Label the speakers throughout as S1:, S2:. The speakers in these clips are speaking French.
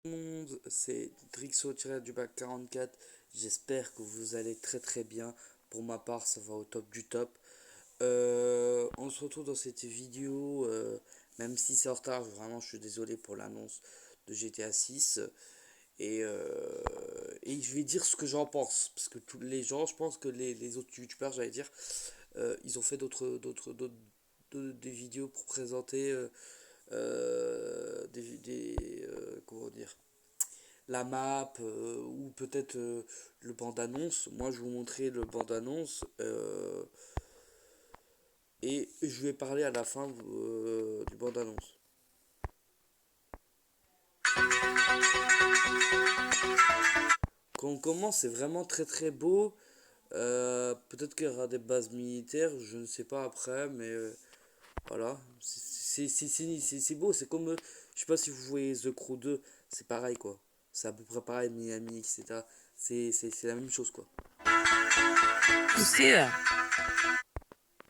S1: Monde, c'est Drixo-du-bac 44. J'espère que vous allez très très bien. Pour ma part, ça va au top du top. On se retrouve dans cette vidéo, même si c'est en retard, vraiment je suis désolé pour l'annonce de GTA 6. Et je vais dire ce que j'en pense. Parce que tous les gens, je pense que les autres youtubeurs, j'allais dire, ils ont fait des vidéos pour présenter comment dire, la map ou peut-être le bande-annonce. Moi, je vais vous montrer le bande-annonce et je vais parler à la fin du bande-annonce. Quand on commence, c'est vraiment très très beau. Peut-être qu'il y aura des bases militaires, je ne sais pas après, mais voilà. C'est beau, c'est comme. Je sais pas si vous voyez The Crew 2, c'est pareil quoi. C'est à peu près pareil, Miami, etc. C'est la même chose quoi.
S2: Lucia.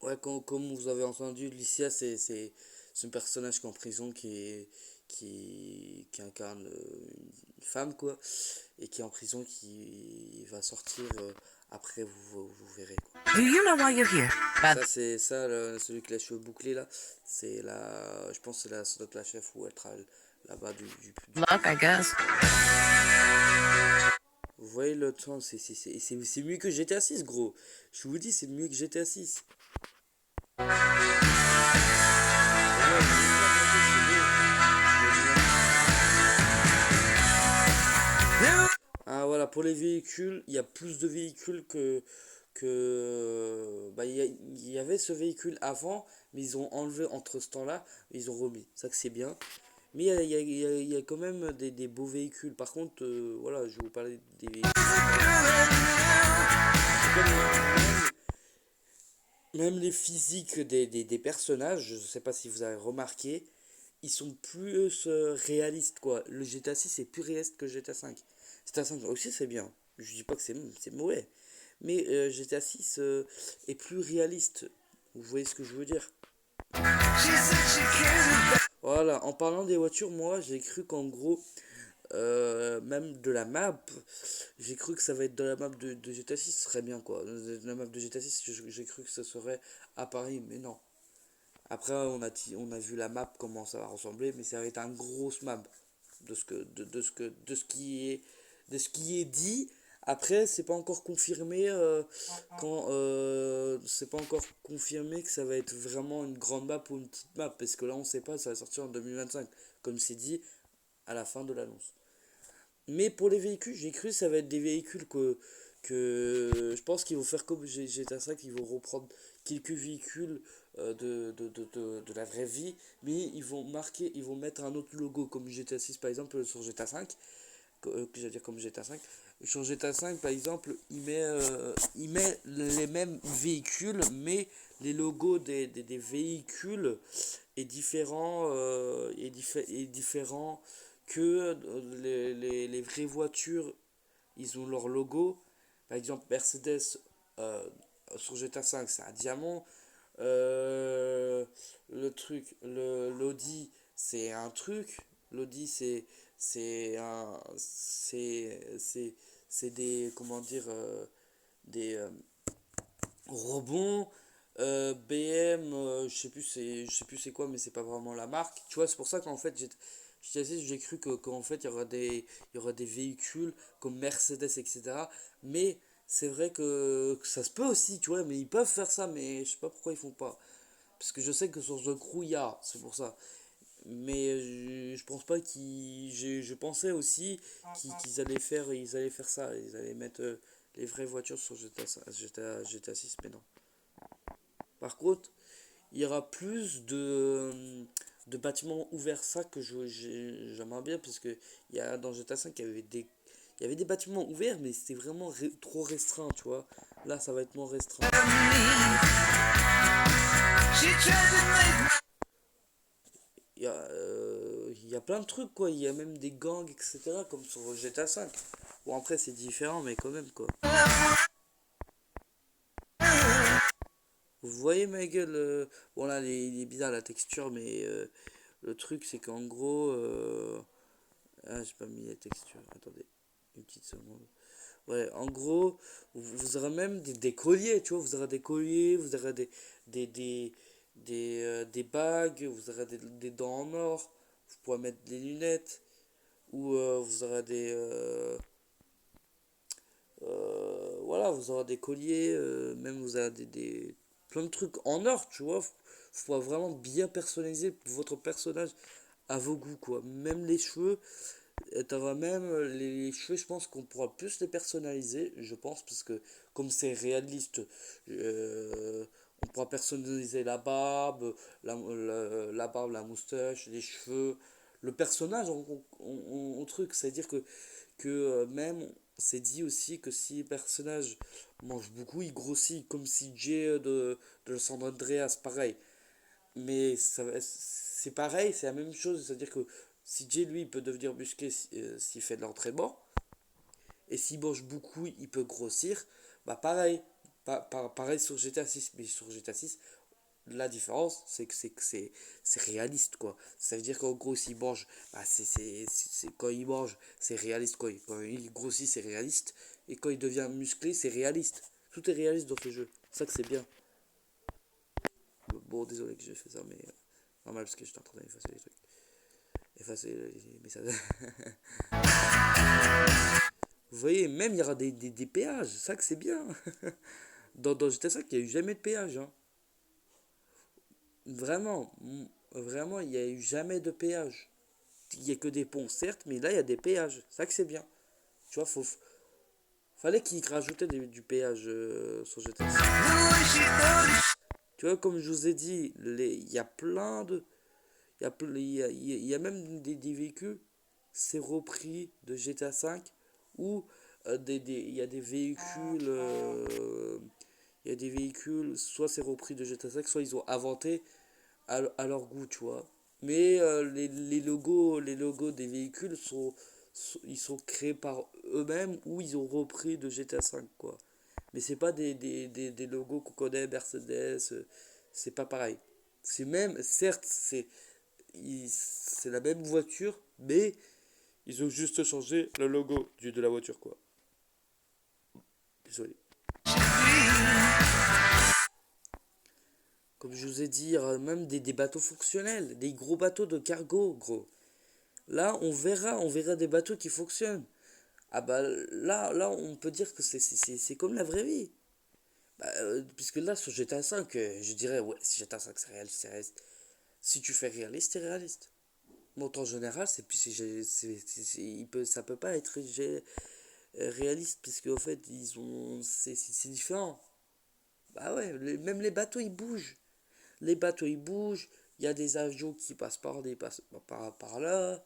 S1: Ouais, comme vous avez entendu, Licia, c'est un personnage qui est en prison, qui incarne une femme, quoi, et qui est en prison, qui va sortir après, vous verrez, quoi.
S2: Do you know why you're here?
S1: Ça, c'est ça, celui qui a les cheveux bouclés, là, je pense que ça doit être la chef où elle travaille là-bas du
S2: Luck, I guess.
S1: Vous voyez le temps, c'est mieux que GTA 6, gros. Je vous dis, c'est mieux que GTA 6. Ah voilà, pour les véhicules, il y a plus de véhicules bah, il y avait ce véhicule avant, mais ils ont enlevé entre ce temps-là, ils ont remis. Ça que c'est bien. Mais il y a quand même des beaux véhicules. Par contre, voilà, je vais vous parler des véhicules. Même les physiques des personnages, je sais pas si vous avez remarqué, ils sont plus réalistes quoi. Le GTA 6 est plus réaliste que GTA 5. GTA 5 aussi c'est bien. Je dis pas que c'est mauvais. Mais GTA 6 est plus réaliste. Vous voyez ce que je veux dire? Voilà, en parlant des voitures, moi j'ai cru qu'en gros, même de la map, j'ai cru que ça va être de la map de GTA 6, ce serait bien quoi. De la map de GTA 6, j'ai cru que ça serait à Paris, mais non. Après, on a vu la map, comment ça va ressembler, mais ça va être un gros map de ce qui est dit. Après, c'est pas encore confirmé c'est pas encore confirmé que ça va être vraiment une grande map ou une petite map, parce que là, on sait pas, ça va sortir en 2025, comme c'est dit à la fin de l'annonce. Mais pour les véhicules, j'ai cru que ça va être des véhicules que je pense qu'ils vont faire comme GTA 5, ils vont reprendre quelques véhicules de la vraie vie, mais ils vont mettre un autre logo comme GTA 6 par exemple sur GTA 5, que j'allais dire comme GTA 5. Sur GTA 5 par exemple, il met les mêmes véhicules, mais les logos des véhicules est différent, est différent que les vraies voitures, ils ont leur logo. Par exemple, Mercedes euh, sur GTA 5, c'est un diamant. L'Audi, c'est un truc. L'Audi, c'est un, c'est des, comment dire, des rebonds. BM, je sais plus c'est quoi, mais c'est pas vraiment la marque. Tu vois, c'est pour ça qu'en fait, j'ai cru qu'en fait, il y aura des véhicules comme Mercedes, etc. Mais c'est vrai que ça se peut aussi, tu vois, mais ils peuvent faire ça, mais je sais pas pourquoi ils font pas. Parce que je sais que sur The Crew, il y a, c'est pour ça. Mais je pense pas je pensais aussi qu'ils ils allaient faire ça. Ils allaient mettre les vraies voitures sur GTA 6, mais non. Par contre, il y aura plus de bâtiments ouverts, ça que j'aimerais bien, parce que dans GTA 5, il y avait des bâtiments ouverts, mais c'était vraiment trop restreint, tu vois. Là, ça va être moins restreint. Il y a plein de trucs, quoi. Il y a même des gangs, etc., comme sur GTA 5. Bon, après, c'est différent, mais quand même, quoi. Vous voyez ma gueule bon, là, il est bizarre la texture, mais le truc, c'est qu'en gros, Ah, j'ai pas mis la texture. Attendez, une petite seconde. Ouais, en gros, vous aurez même des colliers, tu vois. Vous aurez des colliers, vous aurez des, des, des bagues, vous aurez des dents en or. Vous pourrez mettre des lunettes. Ou vous aurez voilà, vous aurez des colliers, même vous aurez plein de trucs en or, tu vois. Faut pouvoir vraiment bien personnaliser votre personnage à vos goûts, quoi. Même les cheveux, t'auras même les cheveux, je pense qu'on pourra plus les personnaliser, je pense, parce que comme c'est réaliste, euh, on pourra personnaliser la barbe, la barbe, la moustache, les cheveux, le personnage en truc. C'est-à-dire que même, c'est dit aussi que si le personnage mange beaucoup, il grossit, comme si Jay de San Andreas, pareil. Mais c'est pareil, c'est la même chose. C'est-à-dire que si Jay, lui, il peut devenir musclé s'il fait de l'entraînement, et s'il mange beaucoup, il peut grossir, bah pareil. Pareil sur GTA 6, mais sur GTA 6, la différence, c'est c'est réaliste, quoi. Ça veut dire qu'en gros, s'il mange, bah, quand il mange, c'est réaliste. Quand il grossit, c'est réaliste. Et quand il devient musclé, c'est réaliste. Tout est réaliste dans ce jeu. C'est ça que c'est bien. Bon, désolé que j'ai fait ça, mais normal parce que j'étais en train d'effacer les trucs. Effacer les messages. Vous voyez, même il y aura des péages. Ça que c'est bien. Dans GTA 5, il n'y a eu jamais de péage. Hein. Vraiment, vraiment, il n'y a eu jamais de péage. Il n'y a que des ponts, certes, mais là, il y a des péages. Ça que c'est bien. Tu vois, fallait qu'ils rajoutaient du péage sur GTA 5. Tu vois, comme je vous ai dit, il y a plein de... Il y a même des véhicules, c'est repris de GTA 5, ou il y a des véhicules... il y a des véhicules, soit c'est repris de GTA 5, soit ils ont inventé à leur goût, tu vois. Mais les logos des véhicules ils sont créés par eux-mêmes ou ils ont repris de GTA 5, quoi. Mais c'est pas des logos qu'on connaît, Mercedes, c'est pas pareil. C'est même, certes, c'est la même voiture, mais ils ont juste changé le logo de la voiture, quoi. Désolé. Comme je vous ai dit, il y aura même des bateaux fonctionnels, des gros bateaux de cargo, gros. Là, on verra des bateaux qui fonctionnent. Ah bah là, on peut dire que c'est comme la vraie vie. Bah, puisque là, sur GTA 5, je dirais, ouais, si GTA 5 c'est réaliste, c'est réaliste. Si tu fais réaliste, c'est réaliste. Mais en général, ça peut pas être réaliste, puisque en fait, c'est différent. Bah ouais, même les bateaux, ils bougent. Les bateaux, ils bougent. Il y a des avions qui passent par là.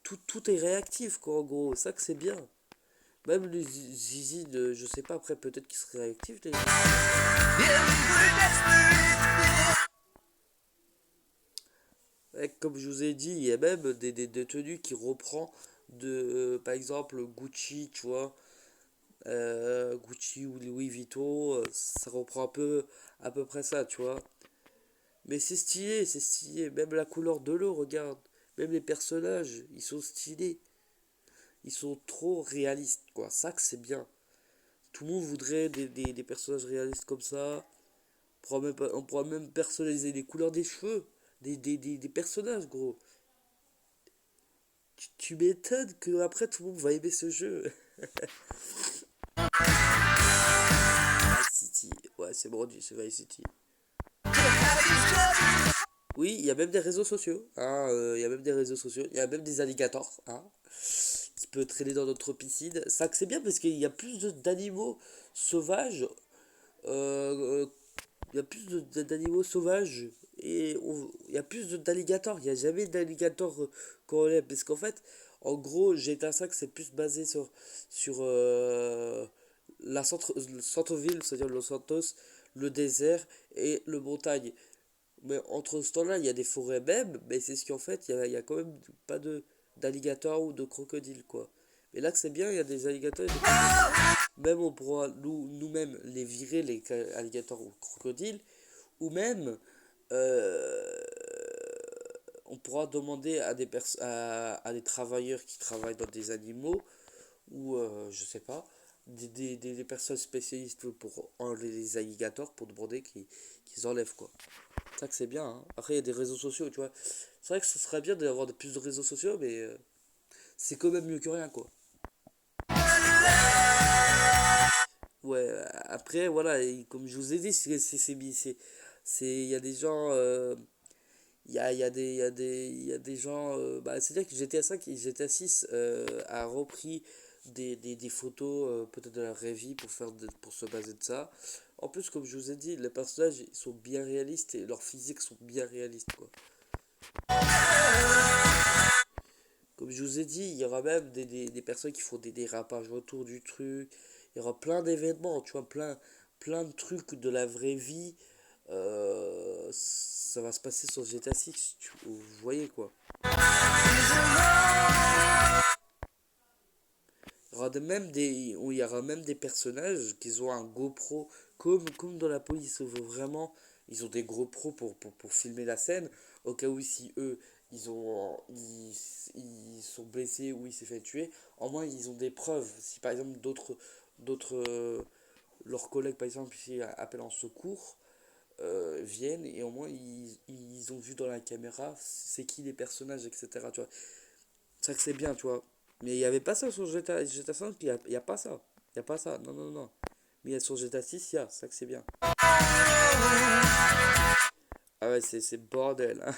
S1: Tout est réactif, quoi, en gros. Ça que c'est bien. Même les zizi de, je sais pas, après peut-être qu'ils seraient réactifs. Ouais, comme je vous ai dit, il y a même des tenues qui reprend par exemple, Gucci, tu vois. Gucci ou Louis Vuitton, ça reprend à peu près ça, tu vois. Mais c'est stylé, c'est stylé. Même la couleur de l'eau, regarde. Même les personnages, ils sont stylés. Ils sont trop réalistes, quoi. Ça que c'est bien. Tout le monde voudrait des personnages réalistes comme ça. On pourra même personnaliser les couleurs des cheveux des personnages, gros. Tu m'étonnes que après tout le monde va aimer ce jeu. Vice City. Ouais, c'est bon, c'est Vice City. Oui, il y a même des réseaux sociaux. Hein, il y a même des réseaux sociaux. Il y a même des alligators. Hein, qui peut traîner dans notre piscine. Ça que c'est bien parce qu'il y a plus d'animaux sauvages. Euh, il y a plus d'animaux sauvages et il y a plus d'alligators. Il n'y a jamais d'alligators qu'on lève. Parce qu'en fait, en gros, GTA 5 c'est plus basé sur le centre-ville, c'est-à-dire Los Santos, le désert et le montagne. Mais entre ce temps-là, il y a des forêts même, mais c'est ce qu'en fait, il y a quand même pas d'alligators ou de crocodiles, quoi. Mais là que c'est bien, il y a des alligators et des crocodiles. Même on pourra nous-mêmes les virer, les alligators ou crocodiles, ou même, euh, on pourra demander à à des travailleurs qui travaillent dans des animaux, ou je sais pas, des personnes spécialistes pour enlever les alligators, pour demander qu'ils enlèvent, quoi. C'est ça que c'est bien, hein. Après, il y a des réseaux sociaux, tu vois. C'est vrai que ce serait bien d'avoir plus de réseaux sociaux, mais c'est quand même mieux que rien, quoi. Ouais, après, voilà, et comme je vous ai dit, il y a des gens, il y a des gens, bah, c'est-à-dire que GTA 5 et GTA 6 a repris des photos, peut-être de la vraie vie pour se baser de ça. En plus, comme je vous ai dit, les personnages, ils sont bien réalistes et leurs physiques sont bien réalistes, quoi. Comme je vous ai dit, il y aura même des personnes qui font des dérapages autour du truc. Il y aura plein d'événements, tu vois, plein de trucs de la vraie vie. Ça va se passer sur GTA 6, vous voyez quoi. Il y aura même des personnages qui ont un GoPro, comme dans la police, vraiment, ils ont des GoPro pour filmer la scène, au cas où si eux, ils sont blessés ou ils s'est fait tuer, au moins ils ont des preuves. Si par exemple d'autres, leurs collègues par exemple, ici appellent en secours, viennent et au moins ils ont vu dans la caméra c'est qui les personnages, etc. Tu vois. C'est ça que c'est bien, tu vois. Mais il n'y avait pas ça sur GTA 5, il y a pas ça. Il n'y a pas ça, non, non, non. Mais il y a sur GTA 6, il y a, c'est ça que c'est bien. Ah ouais, c'est bordel, hein.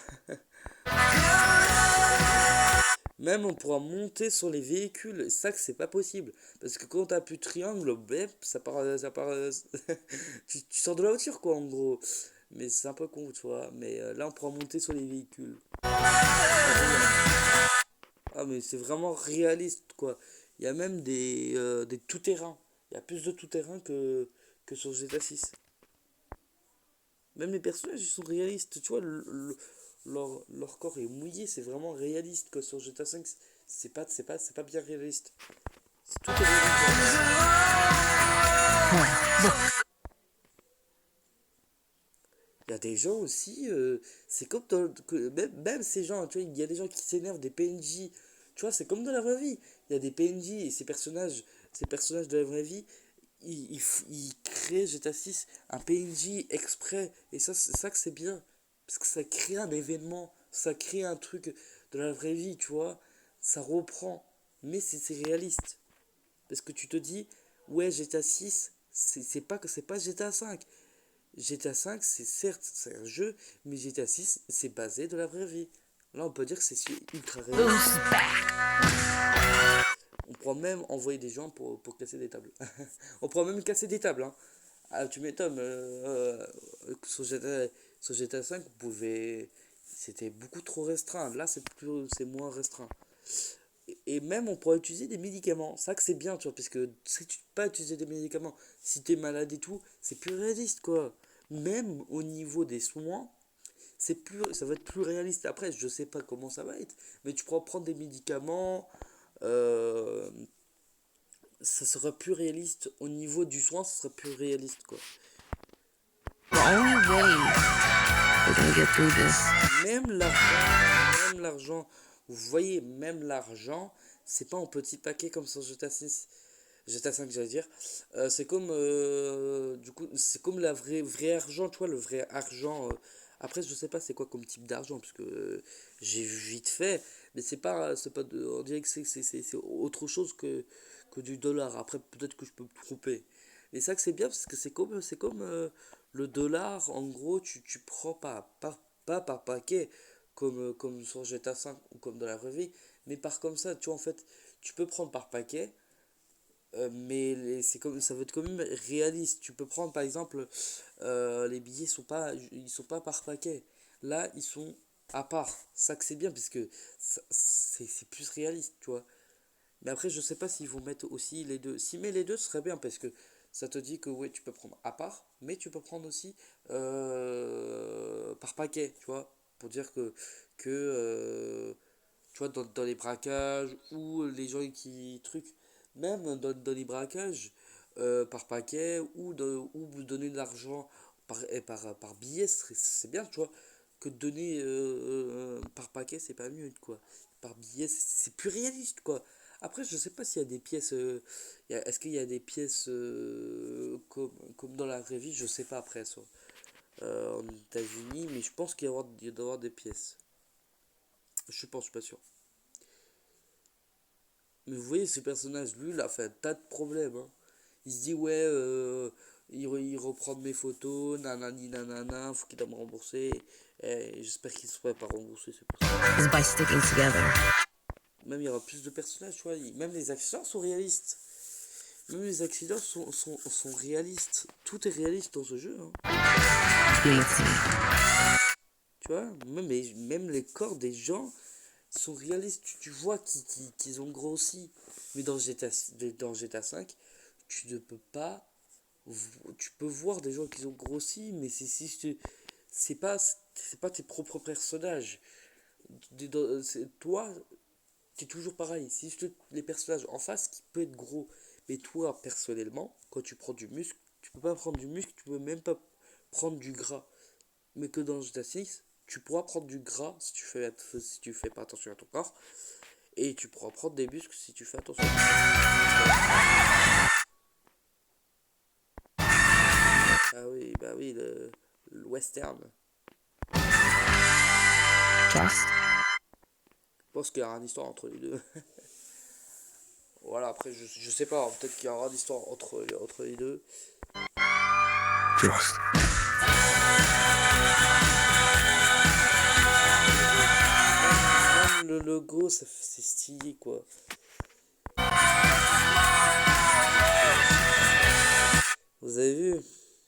S1: Même on pourra monter sur les véhicules, ça que c'est pas possible. Parce que quand t'as plus de triangle, bep, tu sors de la voiture, quoi, en gros. Mais c'est un peu con, tu vois. Mais là, on pourra monter sur les véhicules. Ah, mais c'est vraiment réaliste, quoi. Il y a même des tout-terrains. Il y a plus de tout-terrain que sur GTA 6. Même les personnages, ils sont réalistes. Tu vois, leur corps est mouillé, c'est vraiment réaliste. Que sur GTA 5, c'est pas bien réaliste. Tout est réaliste. Il y a des gens aussi, c'est comme même ces gens, tu vois, il y a des gens qui s'énervent des PNJ. Tu vois, c'est comme dans la vraie vie. Il y a des PNJ et ces personnages de la vraie vie, ils créent GTA 6 un PNJ exprès. Et ça, c'est ça que c'est bien. Parce que ça crée un événement, ça crée un truc de la vraie vie, tu vois. Ça reprend. Mais c'est réaliste. Parce que tu te dis, ouais, GTA 6, c'est pas GTA 5. GTA 5, c'est certes c'est un jeu, mais GTA 6, c'est basé de la vraie vie. Là, on peut dire que c'est ultra réaliste. On pourra même envoyer des gens pour casser des tables. On pourra même casser des tables, hein. Ah, tu m'étonnes. Sur GTA 5, vous pouvez. C'était beaucoup trop restreint. Là, c'est moins restreint. Et même, on pourrait utiliser des médicaments. Ça que c'est bien, tu vois, parce que si tu peux pas utiliser des médicaments, si t'es malade et tout, c'est plus réaliste, quoi. Même au niveau des soins, ça va être plus réaliste. Après, je sais pas comment ça va être, mais tu pourras prendre des médicaments, euh, ça sera plus réaliste. Au niveau du soin, ça sera plus réaliste, quoi. Même l'argent, vous voyez, même l'argent, c'est pas en petit paquet comme sur GTA 6. GTA 5, j'allais dire. C'est comme, du coup, c'est comme vrai argent, tu vois, le vrai argent. Après, je sais pas c'est quoi comme type d'argent, parce que j'ai vu vite fait, mais on dirait que c'est autre chose que du dollar. Après, peut-être que je peux me tromper. Mais ça que c'est bien, parce que c'est comme le dollar, en gros, tu prends pas par paquet, comme sur GTA 5 ou comme dans la vraie vie, mais par comme ça, tu vois, en fait, tu peux prendre par paquet. Mais ça va être quand même réaliste. Tu peux prendre par exemple, les billets ils sont pas par paquet. Là, ils sont à part. Ça que c'est bien puisque c'est plus réaliste, tu vois. Mais après, je sais pas s'ils vont mettre aussi les deux. Si met les deux, ce serait bien parce que ça te dit que ouais, tu peux prendre à part, mais tu peux prendre aussi par paquet, tu vois, pour dire que tu vois, dans les braquages ou les gens qui truc, même dans les braquages par paquet ou donner de l'argent par billet, c'est bien, tu vois. que de donner par paquet, c'est pas mieux, quoi. Par billet, c'est plus réaliste, quoi. Après, je sais pas s'il y a des pièces. Est-ce qu'il y a des pièces comme dans la vraie vie? Je sais pas après ça. En États-Unis, mais je pense il doit y avoir des pièces. Je pense, je suis pas sûr. Mais vous voyez, ce personnage, lui, il a fait un tas de problèmes, hein. Il se dit, ouais, il reprend mes photos, nanani nanana, faut qu'il doit me rembourser. Et j'espère qu'il ne se ferait pas rembourser, c'est pour ça.
S2: By sticking together.
S1: Même il y aura plus de personnages, tu vois. Même les accidents sont réalistes. Même les accidents sont réalistes. Tout est réaliste dans ce jeu, hein.
S2: Unity.
S1: Tu vois, même les corps des gens sont réalistes. Tu vois qu'ils ont grossi. Mais dans GTA 5, tu ne peux pas. Tu peux voir des gens qui ont grossi, mais c'est pas tes propres personnages. Toi, t'es toujours pareil. C'est juste les personnages en face qui peut être gros. Mais toi, personnellement, quand tu prends du muscle, tu peux pas prendre du muscle, tu peux même pas prendre du gras. Mais que dans GTA 6, tu pourras prendre du gras si tu fais pas attention à ton corps. Et tu pourras prendre des muscles si tu fais attention. Ah oui, bah oui, le western.
S2: Trust.
S1: Je pense qu'il y aura une histoire entre les deux. Voilà, après, je sais pas, peut-être qu'il y aura une histoire entre les deux.
S2: Trust.
S1: Même le logo, c'est stylé, quoi. Vous avez vu?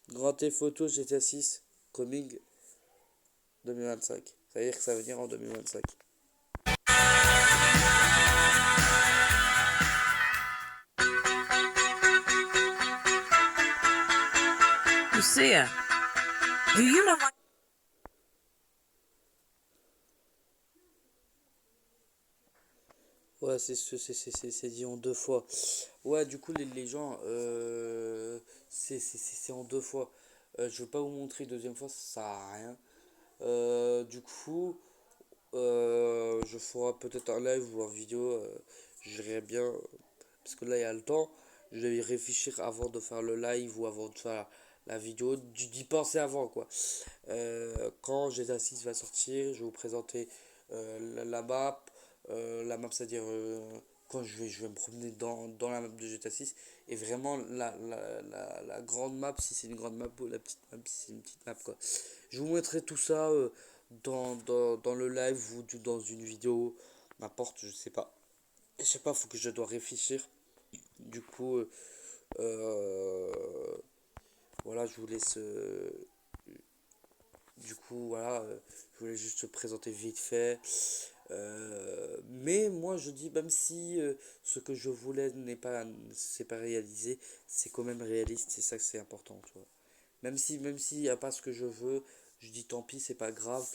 S1: Grand Theft Photo GTA 6, coming 2025. Ça veut dire que ça va venir en 2025.
S2: Lucia, do you know what?
S1: Ouais, c'est dit en deux fois. Ouais, du coup, les gens, c'est en deux fois. Je veux pas vous montrer une deuxième fois, ça sert à rien. Du coup, je ferai peut-être un live ou une vidéo. J'irai bien. Parce que là, il y a le temps. Je vais y réfléchir avant de faire le live ou avant de faire la vidéo. D'y penser avant, quoi. Quand GTA 6 va sortir, je vais vous présenter la map. La map, c'est-à-dire quand je vais me promener dans la map de GTA 6. Et vraiment, la grande map, si c'est une grande map, ou la petite map, si c'est une petite map, quoi. Je vous montrerai tout ça dans le live ou dans une vidéo. N'importe, je sais pas. Je sais pas, faut que je dois réfléchir. Du coup, voilà, je vous laisse. Du coup, voilà, je voulais juste te présenter vite fait. Mais moi, je dis, même si ce que je voulais c'est pas réalisé, c'est quand même réaliste. C'est ça que c'est important, tu vois. Même s'il n'y a pas ce que je veux, je dis tant pis, c'est pas grave.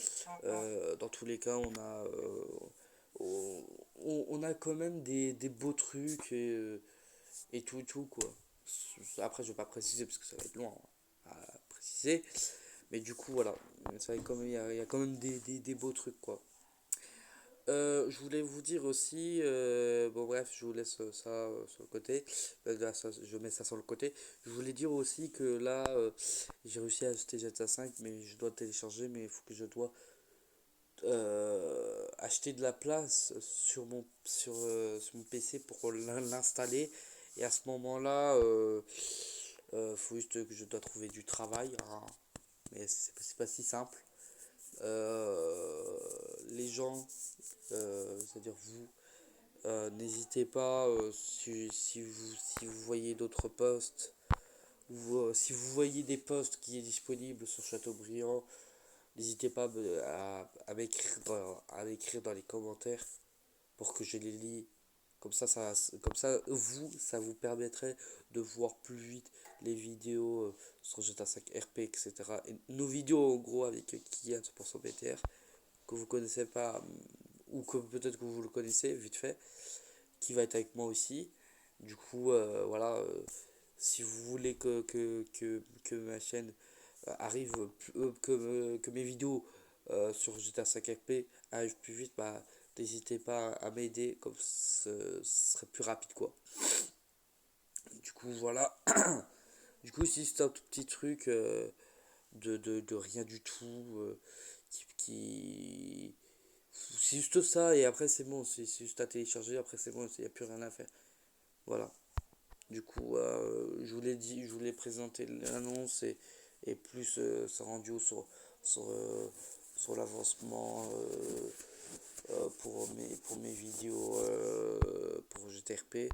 S1: Dans tous les cas, on a quand même des beaux trucs et tout, quoi. Après, je vais pas préciser parce que ça va être loin à préciser. Mais du coup, voilà. Il y a quand même des beaux trucs, quoi. Je voulais vous dire aussi, bon bref, je vous laisse ça sur le côté. Là, je mets ça sur le côté. Je voulais dire aussi que là, j'ai réussi à acheter GTA 5, mais je dois télécharger, mais il faut que je dois acheter de la place sur mon PC pour l'installer. Et à ce moment-là, faut juste que je dois trouver du travail, hein. Mais c'est pas si simple. Les gens, c'est-à-dire vous, n'hésitez pas si vous voyez d'autres posts ou si vous voyez des posts qui est disponibles sur Châteaubriand, n'hésitez pas à m'écrire dans les commentaires pour que je les lis. Comme ça, ça vous permettrait de voir plus vite les vidéos sur GTA 5 RP, etc. Et nos vidéos, en gros, avec Kian 100% BTR, que vous connaissez pas, ou que peut-être que vous le connaissez, vite fait, qui va être avec moi aussi. Du coup, voilà, si vous voulez que ma chaîne arrive, que mes vidéos sur GTA 5 RP arrive plus vite, bah n'hésitez pas à m'aider, comme ce serait plus rapide quoi. Du coup voilà. Du coup si c'est un tout petit truc de rien du tout qui c'est juste ça et après c'est bon, c'est juste à télécharger, après c'est bon, il n'y a plus rien à faire. Voilà. Du coup, je vous l'ai dit, je voulais présenter l'annonce et plus ce rendu sur, euh, sur l'avancement pour mes vidéos pour GTRP.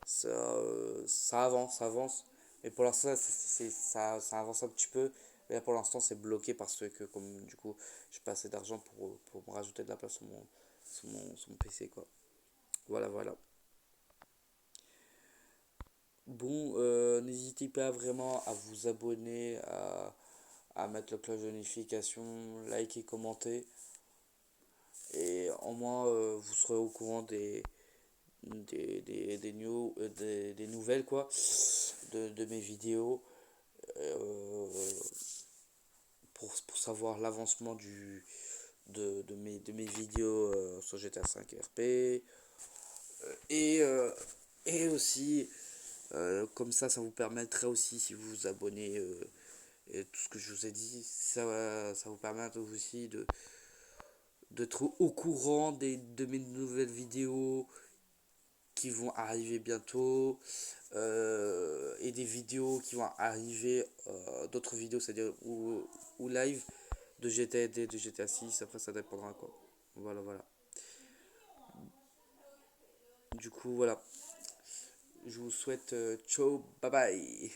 S1: Ça avance, ça avance. Mais pour l'instant, ça avance un petit peu. Mais là, pour l'instant, c'est bloqué parce que, comme du coup, j'ai pas assez d'argent pour me rajouter de la place sur mon PC, quoi. Voilà, voilà. Bon, n'hésitez pas vraiment à vous abonner, à mettre la cloche de notification, liker, commenter. Et au moins, vous serez au courant des nouvelles, quoi, de mes vidéos. euh, pour savoir l'avancement de mes vidéos sur GTA 5 RP. Et, euh, et aussi, comme ça vous permettrait aussi, si vous vous abonnez et tout ce que je vous ai dit, ça vous permet aussi d'être au courant de mes nouvelles vidéos qui vont arriver bientôt et des vidéos qui vont arriver, d'autres vidéos, c'est-à-dire ou live de GTA D, de GTA 6, après ça dépendra quoi. Voilà, voilà. Du coup, voilà. Je vous souhaite ciao, bye bye.